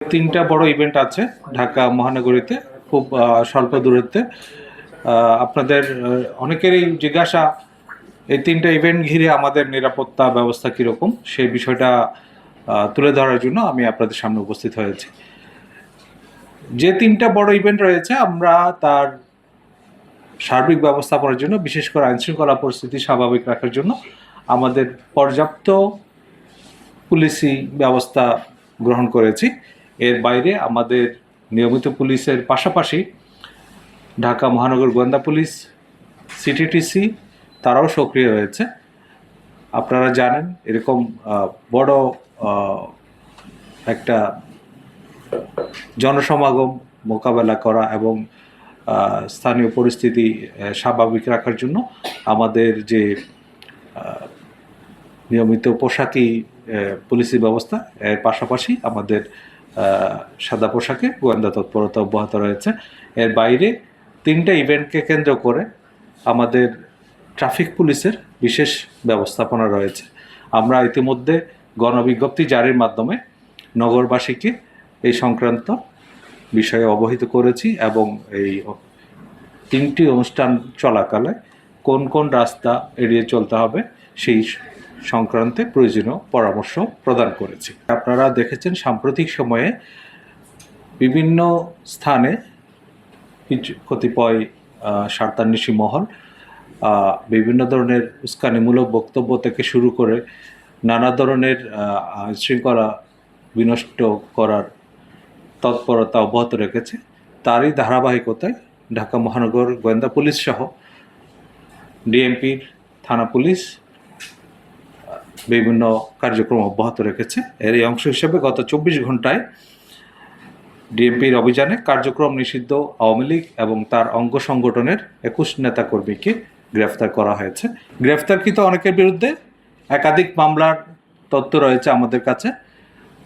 তিনটা বড় ইভেন্ট আছে ঢাকা মহানগরীতে, খুব স্বল্প দূরত্বে। আপনাদের অনেকেরই জিজ্ঞাসা এই তিনটা ইভেন্ট ঘিরে আমাদের নিরাপত্তা ব্যবস্থা কীরকম, সেই বিষয়টা তুলে ধরার জন্য আমি আপনাদের সামনে উপস্থিত হয়েছি। যে তিনটা বড় ইভেন্ট রয়েছে আমরা তার সার্বিক ব্যবস্থাপনার জন্য, বিশেষ করে আইনশৃঙ্খলা পরিস্থিতি স্বাভাবিক রাখার জন্য আমাদের পর্যাপ্ত পুলিশি ব্যবস্থা গ্রহণ করেছি। এর বাইরে আমাদের নিয়মিত পুলিশের পাশাপাশি ঢাকা মহানগর গোয়েন্দা পুলিশ, সিটিটিসি তারাও সক্রিয় হয়েছে। আপনারা জানেন এরকম বড় একটা জনসমাগম মোকাবেলা করা এবং স্থানীয় পরিস্থিতি স্বাভাবিক রাখার জন্য আমাদের যে নিয়মিত পোশাকি পুলিশি ব্যবস্থা, এর পাশাপাশি আমাদের সাদা পোশাকে গোয়েন্দা তৎপরতা অব্যাহত রয়েছে। এর বাইরে তিনটা ইভেন্টকে কেন্দ্র করে আমাদের ট্রাফিক পুলিশের বিশেষ ব্যবস্থাপনা রয়েছে। আমরা ইতিমধ্যে গণবিজ্ঞপ্তি জারির মাধ্যমে নগরবাসীকে এই সংক্রান্ত বিষয়ে অবহিত করেছি এবং এই তিনটি অনুষ্ঠান চলাকালে কোন কোন রাস্তা এড়িয়ে চলতে হবে সেই সংক্রান্তে প্রয়োজনীয় পরামর্শ প্রদান করেছি। আপনারা দেখেছেন সাম্প্রতিক সময়ে বিভিন্ন স্থানে কতিপয় স্বার্থান্বেষী মহল বিভিন্ন ধরনের উস্কানিমূলক বক্তব্য থেকে শুরু করে নানা ধরনের শৃঙ্খলা বিনষ্ট করার তৎপরতা অব্যাহত রেখেছে। তারই ধারাবাহিকতায় ঢাকা মহানগর গোয়েন্দা পুলিশ সহ ডিএমপির থানা পুলিশ বিভিন্ন কার্যক্রম অব্যাহত রেখেছে। এর এই অংশ হিসেবে গত 24 ঘন্টায় ডিএমপির অভিযানে কার্যক্রম নিষিদ্ধ আওয়ামী লীগ এবং তার অঙ্গ সংগঠনের 21 নেতাকর্মীকে গ্রেফতার করা হয়েছে। গ্রেফতারকৃত অনেকের বিরুদ্ধে একাধিক মামলার তথ্য রয়েছে আমাদের কাছে।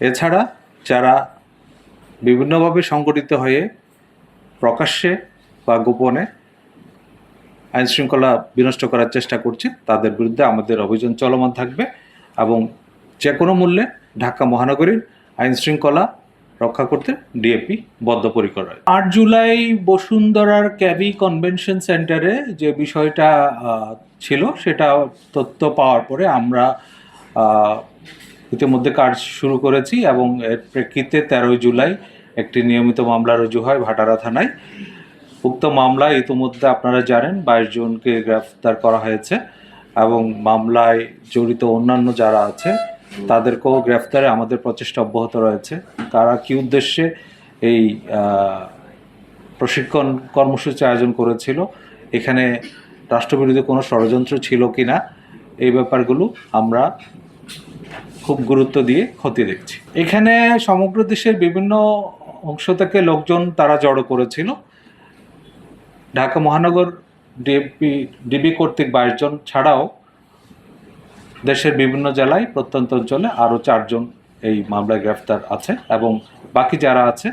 এছাড়া যারা বিভিন্নভাবে সংগঠিত হয়ে প্রকাশ্যে বা গোপনে আইনশৃঙ্খলা বিনষ্ট করার চেষ্টা করছে তাদের বিরুদ্ধে আমাদের অভিযান চলমান থাকবে এবং যে কোনো মূল্যে ঢাকা মহানগরীর আইনশৃঙ্খলা রক্ষা করতে ডিএপি বদ্ধপরিকর। 8 জুলাই বসুন্ধরার ক্যাবি কনভেনশন সেন্টারে যে বিষয়টা ছিল সেটা তথ্য পাওয়ার পরে আমরা ইতিমধ্যে কাজ শুরু করেছি এবং এর প্রেক্ষিতে 13 জুলাই একটি নিয়মিত মামলা রুজু হয় ভাটারা থানায়। উক্ত মামলায় ইতিমধ্যে আপনারা জানেন 22 জনকে গ্রেফতার করা হয়েছে এবং মামলায় জড়িত অন্যান্য যারা আছে তাদেরকেও গ্রেফতারে আমাদের প্রচেষ্টা অব্যাহত রয়েছে। কারা কী উদ্দেশ্যে এই প্রশিক্ষণ কর্মসূচি আয়োজন করেছিল, এখানে রাষ্ট্রবিরোধী কোনো ষড়যন্ত্র ছিল কি না, এই ব্যাপারগুলো আমরা খুব গুরুত্ব দিয়ে খতিয়ে দেখছি। এখানে সমগ্র দেশের বিভিন্ন অংশ থেকে লোকজন তারা জড়ো করেছিল। ঢাকা মহানগর ডিবি কর্তৃক 22 জন ছাড়াও দেশের বিভিন্ন জেলায় প্রত্যন্ত অঞ্চলে আরও 4 জন এই মামলায় গ্রেফতার আছে এবং বাকি যারা আছে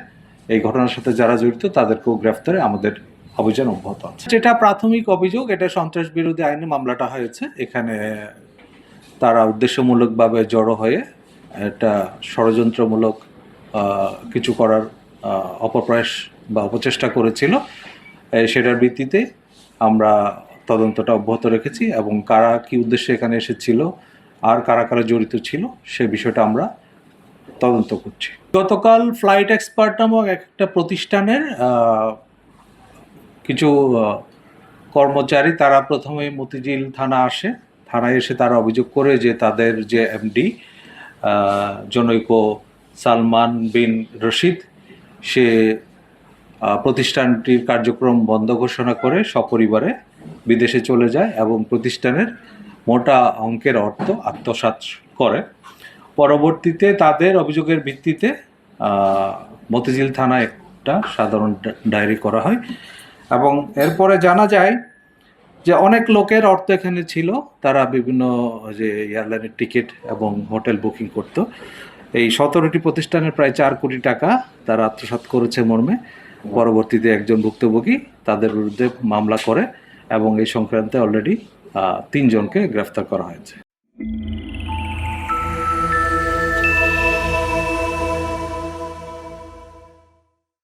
এই ঘটনার সাথে যারা জড়িত তাদেরকেও গ্রেফতারে আমাদের অভিযান অব্যাহত আছে। যেটা প্রাথমিক অভিযোগ, এটা সন্ত্রাস বিরোধী আইনে মামলাটা হয়েছে। এখানে তারা উদ্দেশ্যমূলকভাবে জড়ো হয়ে একটা ষড়যন্ত্রমূলক কিছু করার অপপ্রয়াস বা অপচেষ্টা করেছিল। সেটার ভিত্তিতে আমরা তদন্তটা অব্যাহত রেখেছি এবং কারা কী উদ্দেশ্যে এখানে এসেছিল আর কারা কারা জড়িত ছিল সে বিষয়টা আমরা তদন্ত করছি। গতকাল ফ্লাইট এক্সপার্ট নামক একটা প্রতিষ্ঠানের কিছু কর্মচারী তারা প্রথমে মতিঝিল থানায় এসে তারা অভিযোগ করে যে তাদের যে এমডি জনৈক সালমান বিন রশিদ সে প্রতিষ্ঠানটির কার্যক্রম বন্ধ ঘোষণা করে সপরিবারে বিদেশে চলে যায় এবং প্রতিষ্ঠানের মোটা অঙ্কের অর্থ আত্মসাৎ করে। পরবর্তীতে তাদের অভিযোগের ভিত্তিতে মতিঝিল থানায় একটা সাধারণ ডায়েরি করা হয় এবং এরপরে জানা যায় যে অনেক লোকের অর্থ এখানে ছিল। তারা বিভিন্ন যে এয়ারলাইনের টিকিট এবং হোটেল বুকিং করত। এই 17টি প্রতিষ্ঠানের প্রায় 4 কোটি টাকা তারা আত্মসাৎ করেছে মর্মে পরবর্তীতে একজন ভুক্তভোগী তাদের বিরুদ্ধে মামলা করে এবং এই সংক্রান্তে অলরেডি 3 জনকে গ্রেফতার করা হয়েছে।